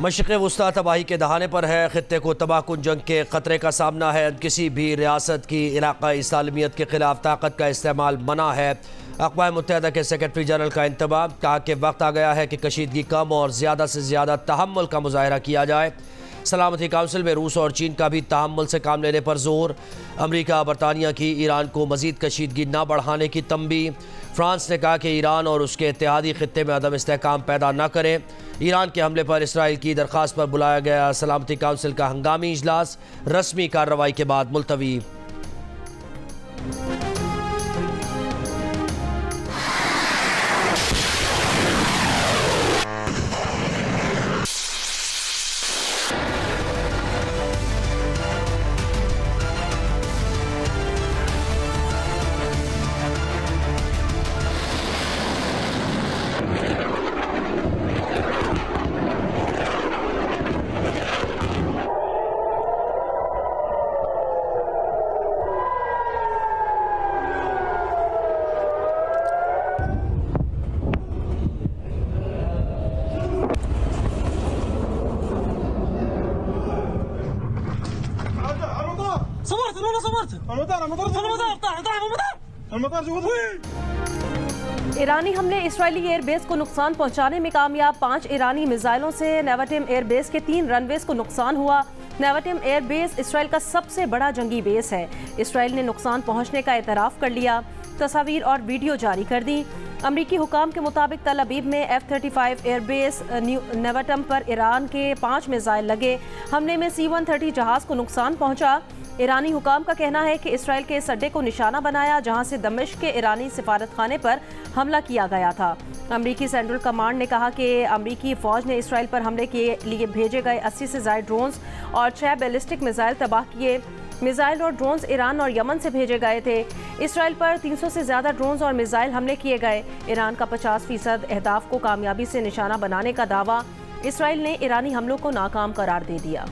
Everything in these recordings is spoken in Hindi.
मशरिक़ वुस्ता तबाही के दहाने पर है। खित्ते को तबाहकुन जंग के ख़तरे का सामना है। किसी भी रियासत की इलाक़ाई सालमियत के ख़िलाफ़ ताकत का इस्तेमाल मना है। अक़वाम मुत्तहिदा के सेक्रेटरी जनरल का इंतबाह, कहा कि वक्त आ गया है कि कशीदगी कम और ज़्यादा से ज़्यादा तहम्मुल का मुज़ाहरा किया जाए। सलामती काउंसिल में रूस और चीन का भी तहम्मुल से काम लेने पर जोर। अमरीका बरतानिया की ईरान को मज़ीद कशीदगी न बढ़ाने की तंबी। फ्रांस ने कहा कि ईरान और उसके इत्तेहादी खित्ते में अदम इस्तेहकाम पैदा न करें। ईरान के हमले पर इसराइल की दरख्वास्त पर बुलाया गया सलामती काउंसिल का हंगामी इजलास, रस्मी कार्रवाई के बाद मुलतवी। ईरानी हमले इसराइली एयरबेस को नुकसान पहुंचाने में कामयाब। 5 ईरानी मिसाइलों से नेवाटिम एयरबेस के 3 रनवेज को नुकसान हुआ। नेवाटिम एयरबेस इसराइल का सबसे बड़ा जंगी बेस है। इसराइल ने नुकसान पहुंचने का एतराफ़ कर लिया, तस्वीर और वीडियो जारी कर दी। अमरीकी हुकाम के मुताबिक तल अबीब में F-35 एयरबेस नेवाटिम पर ईरान के 5 मिसाइल लगे। हमले में C-130 जहाज़ को नुकसान पहुंचा। ईरानी हुकाम का कहना है कि इसराइल के इस अड्डे को निशाना बनाया जहां से दमिश्क के ईरानी सिफारत खाने पर हमला किया गया था। अमरीकी सेंट्रल कमांड ने कहा कि अमरीकी फ़ौज ने इसराइल पर हमले के लिए भेजे गए 80 से ज़ायद ड्रोन्स और 6 बैलिस्टिक मिसाइल तबाह किए। मिसाइल और ड्रोन्स ईरान और यमन से भेजे गए थे। इसराइल पर 300 से ज़्यादा ड्रोन्स और मिसाइल हमले किए गए। ईरान का 50% अहदाफ को कामयाबी से निशाना बनाने का दावा। इसराइल ने ईरानी हमलों को नाकाम करार दे दिया।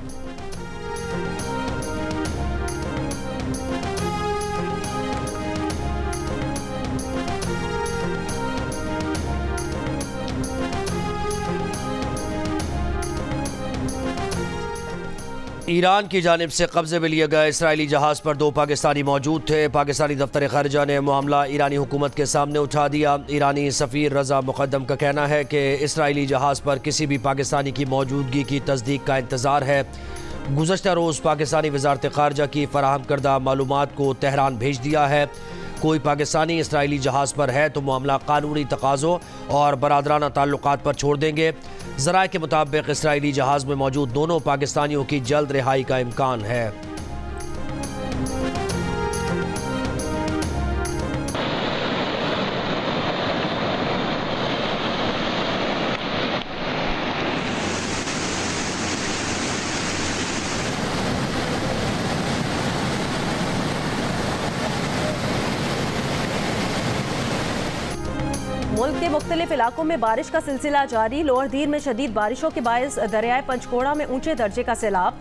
ईरान की जानिब से कब्जे में लिए गए इसराइली जहाज़ पर 2 पाकिस्तानी मौजूद थे। पाकिस्तानी दफ्तर खारिजा ने मामला ईरानी हुकूमत के सामने उठा दिया। ईरानी सफ़ीर रज़ा मुक़द्दम का कहना है कि इसराइली जहाज़ पर किसी भी पाकिस्तानी की मौजूदगी की तस्दीक का इंतज़ार है। गुज़श्ता रोज़ पाकिस्तानी वज़ारत खारजा की फ़राहम करदा मालूमात को तेहरान भेज दिया है। कोई पाकिस्तानी इसराइली जहाज़ पर है तो मामला कानूनी तकाज़ों और बरादराना ताल्लुकात पर छोड़ देंगे। ज़राए के मुताबिक इसराइली जहाज़ में मौजूद दोनों पाकिस्तानियों की जल्द रिहाई का इम्कान है। मुल्क के मुख्तलिफ इलाकों में बारिश का सिलसिला जारी। लोअर दीर में शदीद बारिशों के बायस दरियाए पंचकोड़ा में ऊंचे दर्जे का सैलाब।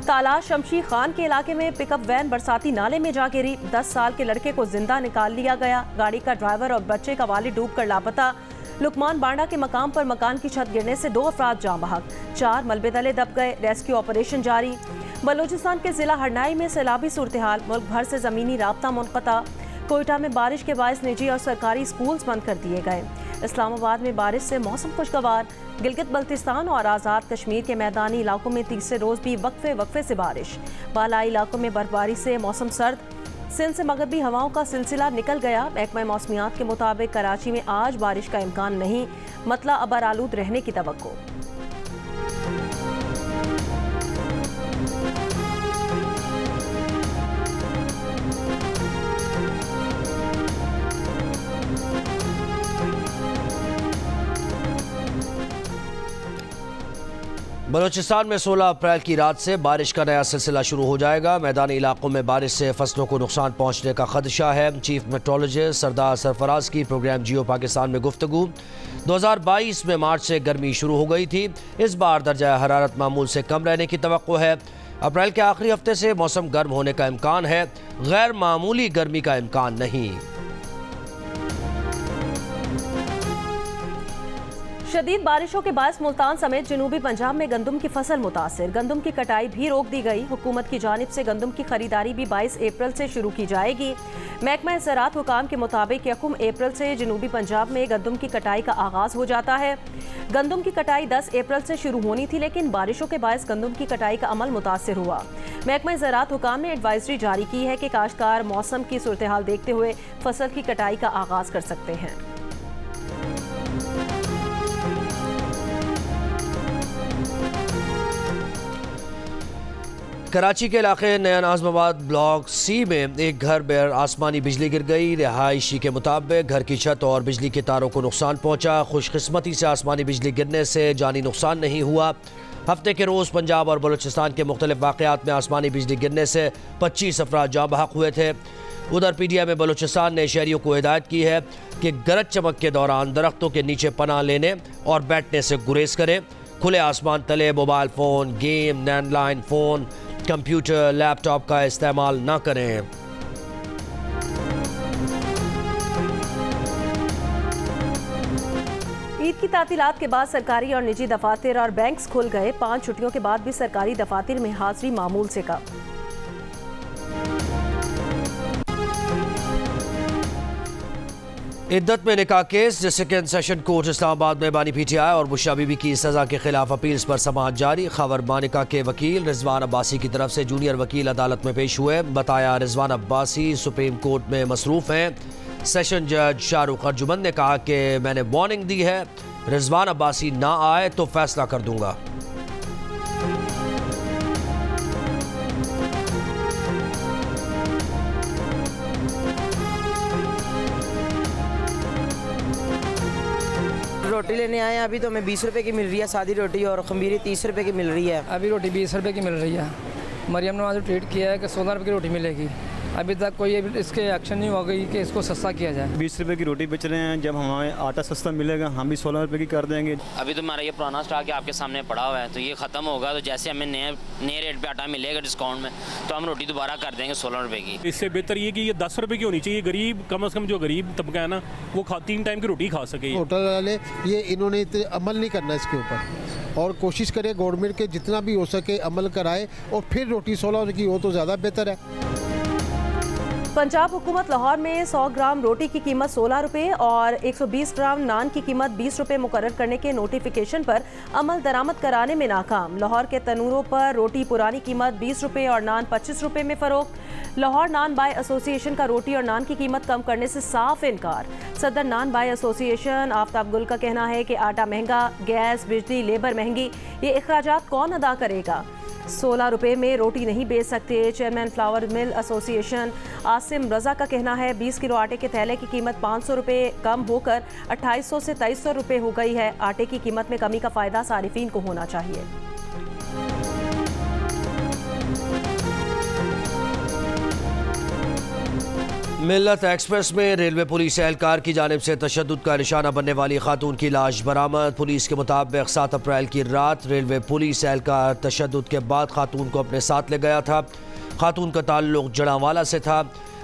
ताला शमशी खान के इलाके में पिकअप वैन बरसाती नाले में जा गिरी। 10 साल के लड़के को जिंदा निकाल लिया गया। गाड़ी का ड्राइवर और बच्चे का वालिद डूबकर लापता। लुकमान बांडा के मकाम पर मकान की छत गिरने से 2 अफराद जाँ बहक, 4 मलबे तले दब गए। रेस्क्यू ऑपरेशन जारी। बलूचिस्तान के जिला हरनाई में सैलाबी सूरत हाल। मुल्क भर से ज़मीनी राब्ता मुनक़ता। कोयटा में बारिश के बायस निजी और सरकारी स्कूल्स बंद कर दिए गए। इस्लामाबाद में बारिश से मौसम खुशगवार। गिलगित बल्तिस्तान और आज़ाद कश्मीर के मैदानी इलाकों में तीसरे रोज़ भी वक्फे से बारिश। बालाई इलाकों में बर्फबारी से मौसम सर्द। सिंध से मगरबी हवाओं का सिलसिला निकल गया। महकमा मौसमियात के मुताबिक कराची में आज बारिश का इम्कान नहीं, मतला अबर आलूद रहने की तवक्को। बलूचिस्तान में 16 अप्रैल की रात से बारिश का नया सिलसिला शुरू हो जाएगा। मैदानी इलाकों में बारिश से फसलों को नुकसान पहुंचने का खदशा है। चीफ मेट्रोलॉजिस्ट सरदार सरफराज की प्रोग्राम जियो पाकिस्तान में गुफ्तगू। 2022 में मार्च से गर्मी शुरू हो गई थी। इस बार दर्जा हरारत मामूल से कम रहने की तवक्को है। अप्रैल के आखिरी हफ्ते से मौसम गर्म होने का इम्कान है, गैर मामूली गर्मी का इम्कान नहीं। शदीद बारिशों के बायस मुल्तान समेत जनूबी पंजाब में गंदम की फसल मुतासिर। गंदम की कटाई भी रोक दी गई। हुकूमत की जानिब से गंदम की खरीदारी भी 22 अप्रैल से शुरू की जाएगी। महकमा ज़राअत हुकाम के मुताबिक 1 अप्रैल से जनूबी पंजाब में गंदम की कटाई का आगाज हो जाता है। गंदम की कटाई 10 अप्रैल से शुरू होनी थी, लेकिन बारिशों के बायस गंदम की कटाई का अमल मुतासिर हुआ। महकमा ज़राअत हुकाम ने एडवाइजरी जारी की है कि काश्तकार मौसम की सूरत हाल देखते हुए फसल की कटाई का आगाज कर सकते हैं। कराची के इलाके नया नाज़माबाद ब्लॉक सी में एक घर पर आसमानी बिजली गिर गई। रिहायशी के मुताबिक घर की छत और बिजली के तारों को नुकसान पहुंचा। खुशकिस्मती से आसमानी बिजली गिरने से जानी नुकसान नहीं हुआ। हफ्ते के रोज़ पंजाब और बलूचिस्तान के मुख्तलिफ वाक़यात में आसमानी बिजली गिरने से 25 अफराद जाँ बहक हुए थे। उधर PTI में बलूचिस्तान ने शहरियों को हिदायत की है कि गरज चमक के दौरान दरख्तों के नीचे पनाह लेने और बैठने से गुरेज करें। खुले आसमान तले mobile phone, game, landline phone, computer, laptop का इस्तेमाल न करें। ईद की तातीलात के बाद सरकारी और निजी दफातर और बैंक्स खुल गए। 5 छुट्टियों के बाद भी सरकारी दफातर में हाजिरी मामूल से कम। इद्दत में निकाह case. Second session court Islamabad में बानी PTI और बुशरा बीबी की सज़ा के खिलाफ अपील्स पर समाअत जारी। खबर मानिका के वकील रिजवान अब्बासी की तरफ से जूनियर वकील अदालत में पेश हुए। बताया रिजवान अब्बासी सुप्रीम कोर्ट में मसरूफ़ हैं। सेशन जज शाहरुख अर्जुमंद ने कहा कि मैंने वार्निंग दी है, रिजवान अब्बासी ना आए तो फैसला कर दूंगा। रोटी लेने आए हैं। अभी तो हमें 20 रुपए की मिल रही है सादी रोटी, और खमीरी 30 रुपए की मिल रही है। अभी रोटी 20 रुपए की मिल रही है। मरियम ने वहाँ से ट्वीट किया है कि 16 रुपए की रोटी मिलेगी। अभी तक कोई इसके एक्शन नहीं हो गई कि इसको सस्ता किया जाए। 20 रुपए की रोटी बेच रहे हैं, जब हमें आटा सस्ता मिलेगा हम भी 16 रुपए की कर देंगे। अभी तो हमारा ये पुराना स्टॉक आपके सामने पड़ा हुआ है, तो ये ख़त्म होगा तो जैसे हमें नए रेट पे आटा मिलेगा डिस्काउंट में, तो हम रोटी दोबारा कर देंगे 16 रुपए की। इससे बेहतर ये कि ये 10 रुपए की होनी चाहिए। गरीब कम से कम जो गरीब तबका है ना, वो 3 टाइम की रोटी खा सके। होटल वाले ये इन्होंने अमल नहीं करना इसके ऊपर, और कोशिश करे गवर्नमेंट के जितना भी हो सके अमल कराए, और फिर रोटी 16 की हो तो ज़्यादा बेहतर है। पंजाब हुकूमत लाहौर में 100 ग्राम रोटी की कीमत 16 रुपये और 120 ग्राम नान की कीमत 20 रुपये मुकर्रर करने के नोटिफिकेशन पर अमल दरामद कराने में नाकाम। लाहौर के तनूरों पर रोटी पुरानी कीमत 20 रुपये और नान 25 रुपये में फ़रोख्त। लाहौर नान बाय एसोसिएशन का रोटी और नान की कीमत कम करने से साफ इनकार। सदर नान बाय एसोसिएशन आफ्ताब गुल का कहना है कि आटा महंगा, गैस, बिजली, लेबर महंगी, ये अखराजात कौन अदा करेगा। 16 रुपये में रोटी नहीं बेच सकते। Chairman flower mill association Asim Raza का कहना है 20 किलो आटे के थैले की कीमत 500 रुपये कम होकर 2800 से 2300 रुपये हो गई है। आटे की कीमत में कमी का फ़ायदा सारिफीन को होना चाहिए। मिल्लत एक्सप्रेस में रेलवे पुलिस एहलकार की जानिब से तशद्दुद का निशाना बनने वाली खातून की लाश बरामद। पुलिस के मुताबिक 7 अप्रैल की रात रेलवे पुलिस एहलकार तशद्दुद के बाद खातून को अपने साथ ले गया था। खातून का ताल्लुक जड़ावाला से था।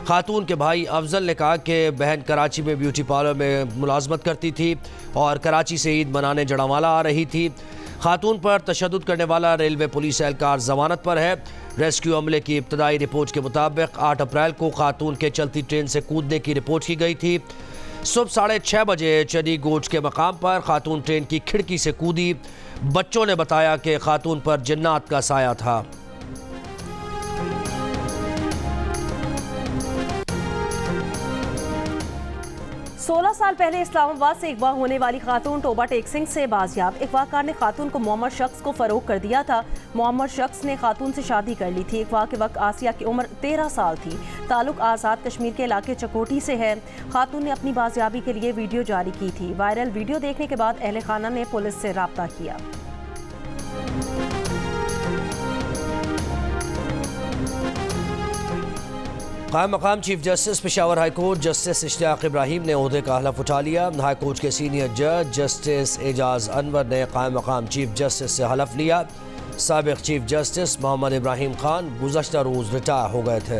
खातून के भाई अफजल ने कहा कि बहन कराची में ब्यूटी पार्लर में मुलाजमत करती थी और कराची से ईद मनाने जड़ावाला आ रही थी। खातून पर तशद्दुद करने वाला रेलवे पुलिस एहलकार जमानत पर है। रेस्क्यू अमले की इब्तदाई रिपोर्ट के मुताबिक 8 अप्रैल को खातून के चलती ट्रेन से कूदने की रिपोर्ट की गई थी। सुबह 6:30 बजे चनी गोच के मकाम पर खातून ट्रेन की खिड़की से कूदी। बच्चों ने बताया कि खातून पर जिन्नात का साया था। 16 साल पहले इस्लामाबाद से अगवा होने वाली खातून टोबा टेकसिंग से बाजियाब। अगवाकार ने खातून को मोहम्मद शख्स को फरोग कर दिया था। मोहम्मद शख्स ने खातून से शादी कर ली थी। अगवा के वक्त आसिया की उम्र 13 साल थी। ताल्लुक आज़ाद कश्मीर के इलाके चकोटी से है। खातून ने अपनी बाजियाबी के लिए वीडियो जारी की थी। वायरल वीडियो देखने के बाद अहले खाना ने पुलिस से राब्ता किया। कायम मकाम chief justice Peshawar high court justice Ishtiaq Ibrahim ने ओहदे का हलफ उठा लिया। हाई कोर्ट के सीनियर जज जस्टिस एजाज अनवर ने कायम मकाम चीफ जस्टिस से हलफ लिया। साबिक चीफ जस्टिस मोहम्मद इब्राहिम खान गुज़श्ता रोज़ रिटायर हो गए थे।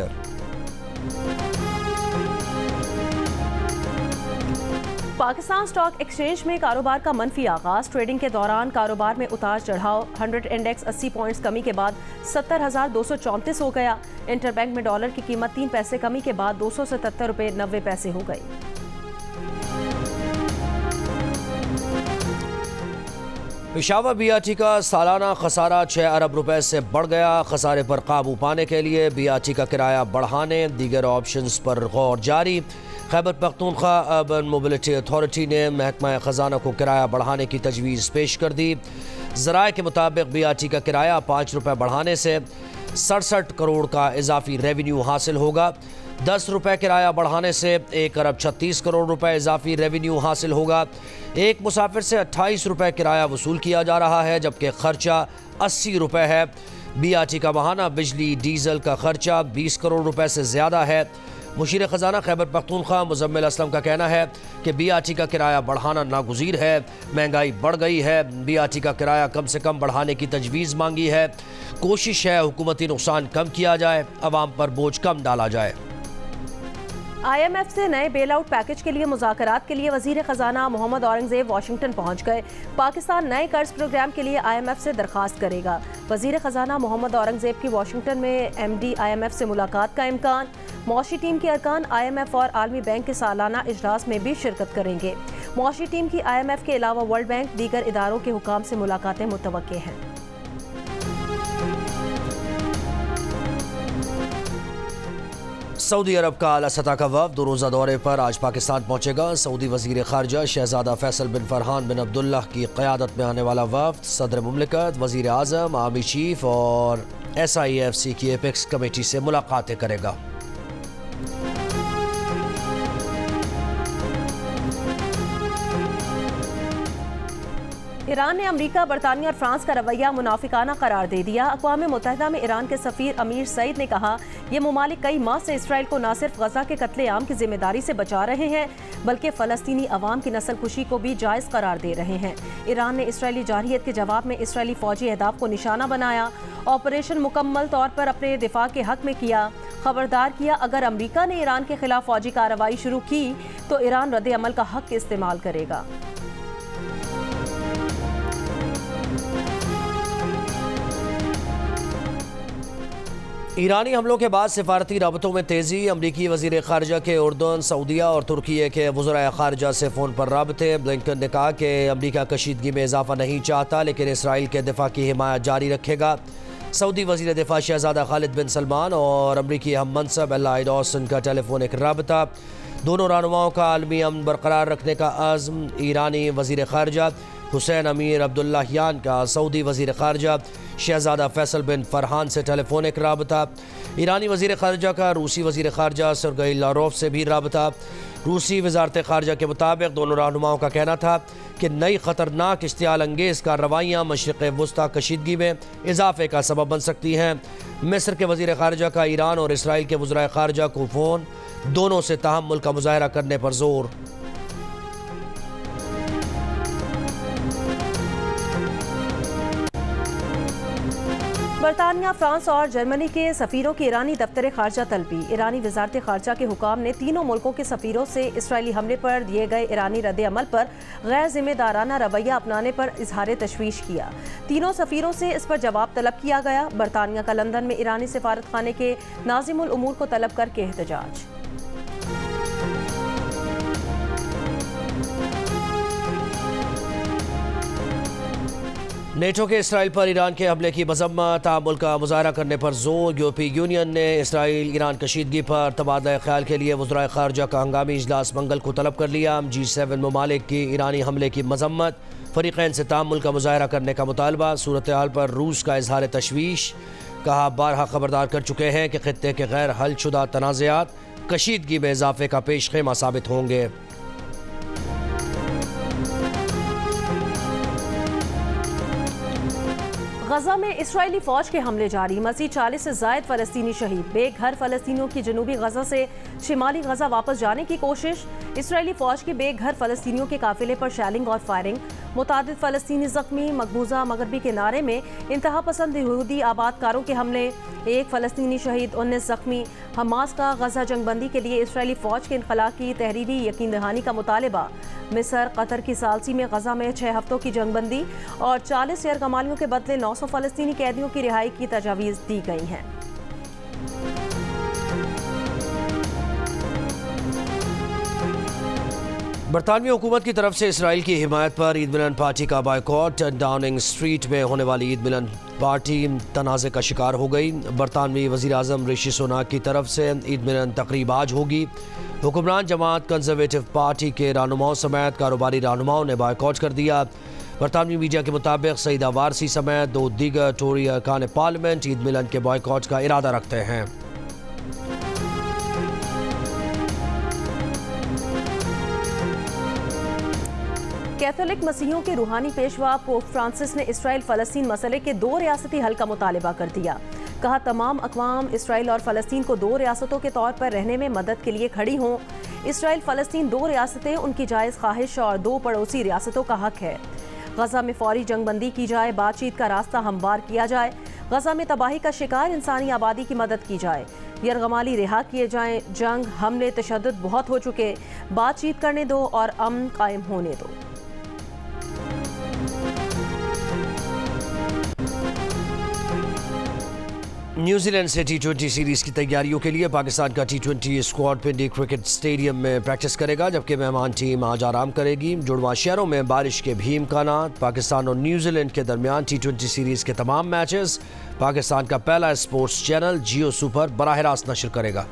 पाकिस्तान स्टॉक एक्सचेंज में कारोबार का मनफी आगाज। ट्रेडिंग के दौरान कारोबार में उतार चढ़ाव। 100 इंडेक्स 80 पॉइंट्स कमी के बाद 70,234 हो गया। इंटरबैंक में डॉलर की कीमत 3 पैसे कमी के बाद 277 रुपये 90 पैसे हो गई। पेशावर बीआरटी का सालाना खसारा 6 अरब रुपए से बढ़ गया। खसारे पर काबू पाने के लिए बीआरटी का किराया बढ़ाने दीगर ऑप्शंस पर गौर जारी। Khyber Pakhtunkhwa urban mobility authority ने महकमा खजाना को किराया बढ़ाने की तजवीज़ पेश कर दी। ज़राए के मुताबिक बीआरटी का किराया 5 रुपये बढ़ाने से 67 करोड़ का इजाफी रेवेन्यू हासिल होगा। 10 रुपये किराया बढ़ाने से 1 अरब 36 करोड़ रुपए इजाफी रेवेन्यू हासिल होगा। एक मुसाफिर से 28 रुपये किराया वसूल किया जा रहा है, जबकि खर्चा 80 रुपये है। बीआरटी का माहाना बिजली डीजल का खर्चा 20 करोड़ रुपए से ज़्यादा है। मुशीर खजाना खैबर पख्तूनख्वा मुजम्मिल असलम का कहना है कि बीआरटी का किराया बढ़ाना नागुज़ीर है। महंगाई बढ़ गई है। बीआरटी का किराया कम से कम बढ़ाने की तजवीज़ मांगी है। कोशिश है हुकूमती नुकसान कम किया जाए, अवाम पर बोझ कम डाला जाए। IMF से नए बेल आउट पैकेज के लिए मुज़ाकरात के लिए वज़ीर ख़जाना मोहम्मद औरंगज़ेब वाशिंगटन पहुँच गए। पाकिस्तान नए कर्ज प्रोग्राम के लिए IMF से दरख्वास्त करेगा। वज़ीर ख़जाना मोहम्मद औरंगज़ेब की वाशिंगटन में MD IMF से मुलाकात का इम्कान। मौशी टीम के अरकान IMF और आलमी बैंक के सालाना इजलास में भी शिरकत करेंगे। मौशी टीम की IMF के अलावा वर्ल्ड बैंक दीगर इदारों के हुकाम से मुलाकातें मुतवक्के हैं। सऊदी अरब का आला सतह का वफ़द 2 रोज़ा दौरे पर आज पाकिस्तान पहुँचेगा। सऊदी वज़ीर ख़ारजा शहज़ादा फैसल बिन फरहान बिन अब्दुल्लाह की क़यादत में आने वाला वफ़द सदर मुमलिकत, वज़ीर आज़म, आर्मी चीफ और SIFC की एपेक्स कमेटी से मुलाकातें करेगा। ईरान ने अमेरिका, बरतानिया और फ्रांस का रवैया मुनाफिकाना करार दे दिया। अक़वाम मुत्तहिदा में ईरान के सफ़ीर अमीर सईद ने कहा, ये ममालिक कई माह से इसराइल को न सिर्फ गजा के कत्ले-आम की जिम्मेदारी से बचा रहे हैं, बल्कि फ़लस्तीनी अवाम की नस्ल कुशी को भी जायज़ करार दे रहे हैं। ईरान ने इसराइली जारहियत के जवाब में इसराइली फ़ौजी अहदाफ को निशाना बनाया। ऑपरेशन मुकम्मल तौर पर अपने दिफा के हक में किया। खबरदार किया, अगर अमरीका ने ईरान के खिलाफ फ़ौजी कार्रवाई शुरू की तो ईरान रद्द अमल का हक इस्तेमाल करेगा। ईरानी हमलों के बाद सिफारती राबतों में तेज़ी। अमरीकी वज़ीर ख़ारजा के उर्दन, सऊदिया और तुर्की के वज़राए ख़ारजा से फ़ोन पर राबते। ब्लिंकन ने कहा कि अमरीका कशीदगी में इजाफा नहीं चाहता, लेकिन इसराइल के दिफा की हिमायत जारी रखेगा। सऊदी वज़ीर दिफा शहज़ादा खालिद बिन सलमान और अमरीकी हम मनसब एलाइड ऑस्टिन का टेलीफोनिक राबता। दोनों रहनुमाओं का आलमी अमन बरकरार रखने का आज़म। ईरानी वज़ीर ख़ारजा हुसैन अमीर अब्दुल्लाहियान का सऊदी वज़ीर ख़ारजा शहज़ादा फैसल बिन फरहान से टेलीफोनिक राबता। ईरानी वज़ीर ख़ारजा का रूसी वज़ीर ख़ारजा सरगई लारोफ से भी राबता। रूसी वज़ारत ख़ारजा के मुताबिक दोनों रहनुमाओं का कहना था कि नई ख़तरनाक इश्तियाल अंगेज़ कार्रवाइयाँ मशरिक़ वुस्ता कशीदगी में इजाफ़े का सबब बन सकती हैं। मिस्र के वज़ीर ख़ारजा का ईरान और इसराइल के वज़राए ख़ारजा को फ़ोन, दोनों से तहम्मुल का मुज़ाहरा करने पर जोर। बरतानिया, फ्रांस और जर्मनी के सफ़ीरों की ईरानी दफ्तर ख़ारजा तलबी। ईरानी वज़ारत ख़ारजा के हुकाम ने तीनों मुल्कों के सफ़ीरों से इसराइली हमले पर दिए गए ईरानी रद्द अमल पर गैर ज़िम्मेदाराना रवैया अपनाने पर इजहार तशवीश किया। तीनों सफ़ीरों से इस पर जवाब तलब किया गया। बरतानिया का लंदन में ईरानी सिफारत खाने के नाज़िमुल उमूर को तलब करके एहतजाज। नेटो के इसराइल पर ईरान के हमले की मज़म्मत, तामुल का मुज़ाहरा करने पर जोर। यूरोपीय यूनियन ने इसराइल ईरान कशीदगी पर तबादला ख्याल के लिए वज़राए ख़ारजा का हंगामी इजलास मंगल को तलब कर लिया। G7 ममालिक की ईरानी हमले की मज़म्मत, फ़रीक़ैन से तामुल का मुज़ाहरा करने का मुतालबा। सूरत हाल पर रूस का इजहार तशवीश। कहा, बारहा खबरदार कर चुके हैं कि ख़ित्ते के गैर हल शुदा तनाज़ात कशीदगी में इजाफ़े का पेश खेमा साबित होंगे। गजा में इसराइली फौज के हमले जारी। मज़ीद 40 से ज़ायद फ़लस्तीनी शहीद। बेघर फ़लस्तीनियों की जनूबी गजा से शिमाली गजा वापस जाने की कोशिश। इसराइली फौज के बेघर फ़लस्तीनियों के काफिले पर शैलिंग और फायरिंग। मुतादिद फ़लस्तीनी ज़ख्मी। मकबूजा मगरबी किनारे में इंतहा पसंद यहूदी आबादकारों के हमले। एक फ़लस्तीनी शहीद, 19 ज़ख्मी। हमास का गजा जंगबंदी के लिए इसराइली फौज के इनखला की तहरीरी यकीन दहानी का मुतालबा। मिस्र कतर की सालसी में गजा में 6 हफ्तों की जंगबंदी और 40 एयर कमालियों के बदले 900 फ़लस्तीनी कैदियों की रिहाई की तजावीज़ दी गई हैं। बरतानवी हुकूमत की तरफ से इसराइल की हिमायत पर ईद मिलन पार्टी का बायकॉट। डाउनिंग स्ट्रीट में होने वाली ईद मिलन पार्टी तनाज़े का शिकार हो गई। बरतानवी वज़ीर आज़म ऋषि सुनाक की तरफ से ईद मिलन तकरीब आज होगी। हुक्मरान जमात कंजर्वेटिव पार्टी के रहनुमाओं समेत कारोबारी रहनुमाओं ने बायकॉट कर दिया। बरतानवी मीडिया के मुताबिक सईदा वारसी समेत 2 दीगर टोरी अरकान पार्लियामेंट ईद मिलन के बायकॉट का इरादा रखते हैं। कैथोलिक मसीहियों के रूहानी पेशवा पोप फ्रांसिस ने इसराइल फ़लस्तीन मसले के 2 रियासती हल का मुतालबा कर दिया। कहा तमाम अक़वाम इसराइल और फ़लस्तीन को 2 रियासतों के तौर पर रहने में मदद के लिए खड़ी हों। इसराइल फ़लस्तीन 2 रियासतें उनकी जायज़ ख्वाहिश और 2 पड़ोसी रियासतों का हक है। गजा में फौरी जंगबंदी की जाए, बातचीत का रास्ता हमवार किया जाए, गजा में तबाही का शिकार इंसानी आबादी की मदद की जाए, यरगमाली रिहा किए जाएं, जंग हमले तशद्दुद बहुत हो चुके, बातचीत करने दो और अमन कायम होने दो। न्यूजीलैंड से T20 सीरीज़ की तैयारियों के लिए पाकिस्तान का T20 स्क्वाड पिंडी क्रिकेट स्टेडियम में प्रैक्टिस करेगा, जबकि मेहमान टीम आज आराम करेगी। जुड़वा शहरों में बारिश के भी इम्कानात। पाकिस्तान और न्यूजीलैंड के दरमियान T20 सीरीज़ के तमाम मैचेस पाकिस्तान का पहला स्पोर्ट्स चैनल जियो सुपर बराह रास्त नशर करेगा।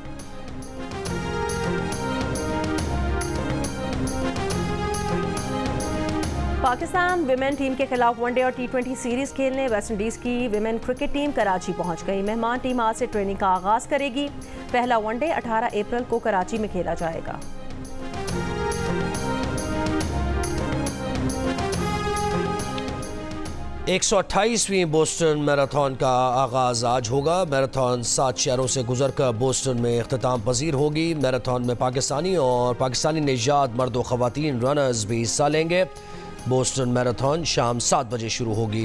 पाकिस्तान विमेन टीम के खिलाफ वनडे और T20 सीरीज खेलने वेस्टइंडीज की विमेन क्रिकेट टीम कराची पहुंच गई। मेहमान टीम आज से ट्रेनिंग का आगाज करेगी। पहला वनडे 18 अप्रैल को कराची में खेला जाएगा। एक 128वीं बोस्टन मैराथन का आगाज आज होगा। मैराथन 7 शहरों से गुजरकर बोस्टन में इख्तिताम पजीर होगी। मैराथन में पाकिस्तानी और पाकिस्तानी निजात मर्द व ख़वातीन रनर्स भी हिस्सा लेंगे। बोस्टन मैराथन शाम 7 बजे शुरू होगी।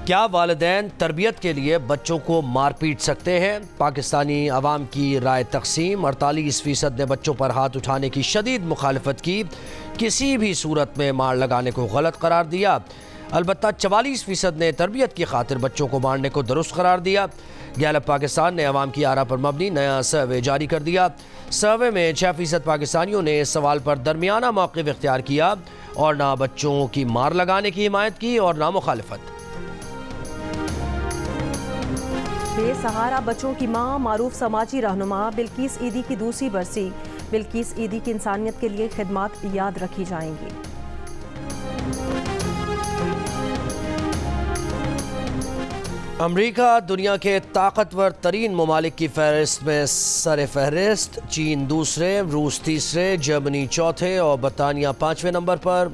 क्या वालिदैन तरबियत के लिए बच्चों को मार पीट सकते हैं? पाकिस्तानी अवाम की राय तकसीम। 48% ने बच्चों पर हाथ उठाने की शदीद मुखालफत की। किसी भी सूरत में मार लगाने को गलत करार दिया। अलबत्ता 44% ने तरबियत की खातिर बच्चों को मारने को दुरुस्त करार दिया। गैलप पाकिस्तान ने अवाम की आरा पर मबनी नया सर्वे जारी कर दिया। सर्वे में 6% पाकिस्तानियों ने इस सवाल पर दरमियाना मौक़िफ़ इख्तियार किया और ना बच्चों की मार लगाने की हिमायत की और ना मुखालफत। बेसहारा बच्चों की मां मारूफ समाजी रहनुमा बिल्किस ईदी की दूसरी बरसी। बिल्किस ईदी की इंसानियत के लिए खिदमत याद रखी जाएंगी। अमरीका दुनिया के ताकतवर तरीन ममालिक की फहरिस्त में सर फहरिस्त। चीन दूसरे, रूस तीसरे, जर्मनी चौथे और बरतानिया 5वें नंबर पर।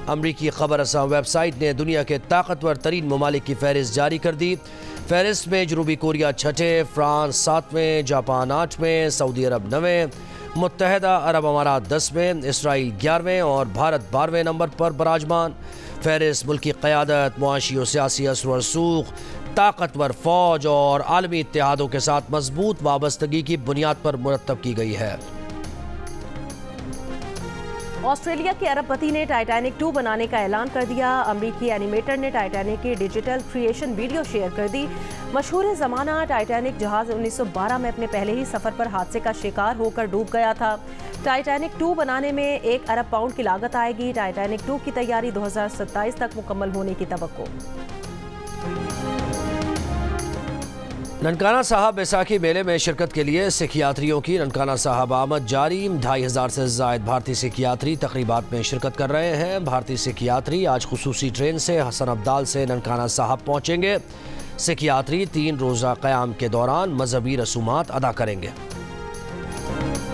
अमरीकी खबर रसां वेबसाइट ने दुनिया के ताकतवर तरीन ममालिक की फहरिस्त जारी कर दी। फहरिस्त में जनूबी कोरिया 6ठे, फ्रांस 7वें, जापान 8वें, सऊदी अरब 9वें, मुत्तहदा अरब अमारात 10वें, इसराइल 11वें और भारत 12वें नंबर पर बराजमान। फहरिस्त मुल्क की क़यादत, मुआशी और सियासी असर व रसूख, ताकतवर फ़ौज और आलमी इत्तेहादों के साथ मजबूत वाबस्तगी की बुनियाद पर मुरतब की गई है। ऑस्ट्रेलिया के अरबपति ने टाइटैनिक 2 बनाने का ऐलान कर दिया। अमरीकी एनिमेटर ने टाइटैनिक की डिजिटल क्रिएशन वीडियो शेयर कर दी। मशहूर ज़माना टाइटैनिक जहाज़ 1912 में अपने पहले ही सफ़र पर हादसे का शिकार होकर डूब गया था। टाइटैनिक 2 बनाने में 1 अरब पाउंड की लागत आएगी। टाइटैनिक 2 की तैयारी 2027 तक मुकम्मल होने की तवक्को। ननकाना साहब बैसाखी मेले में शिरकत के लिए सिख यात्रियों की ननकाना साहब आमद जारी। 2500 से ज़ायद भारतीय सिख यात्री तकरीबात में शिरकत कर रहे हैं। भारतीय सिख यात्री आज खुसूसी ट्रेन से हसन अब्दाल से ननकाना साहब पहुँचेंगे। सिख यात्री 3 रोज़ा क़याम के दौरान मजहबी रसूमात अदा करेंगे।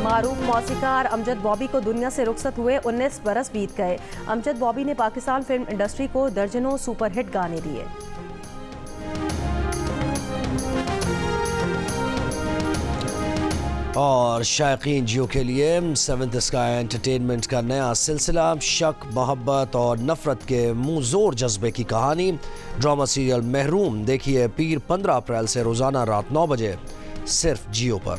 मारूफ मौसीकार अमजद बॉबी को दुनिया से रुखसत हुए 19 बरस बीत गए। अमजद बॉबी ने पाकिस्तान फिल्म इंडस्ट्री को दर्जनों सुपरहिट गाने दिए। और शायकीन जियो के लिए 7th स्काई एंटरटेनमेंट का नया सिलसिला शक, मोहब्बत और नफरत के मुंह जोर जज्बे की कहानी ड्रामा सीरियल महरूम देखिए पीर 15 अप्रैल से रोजाना रात 9 बजे सिर्फ जियो पर।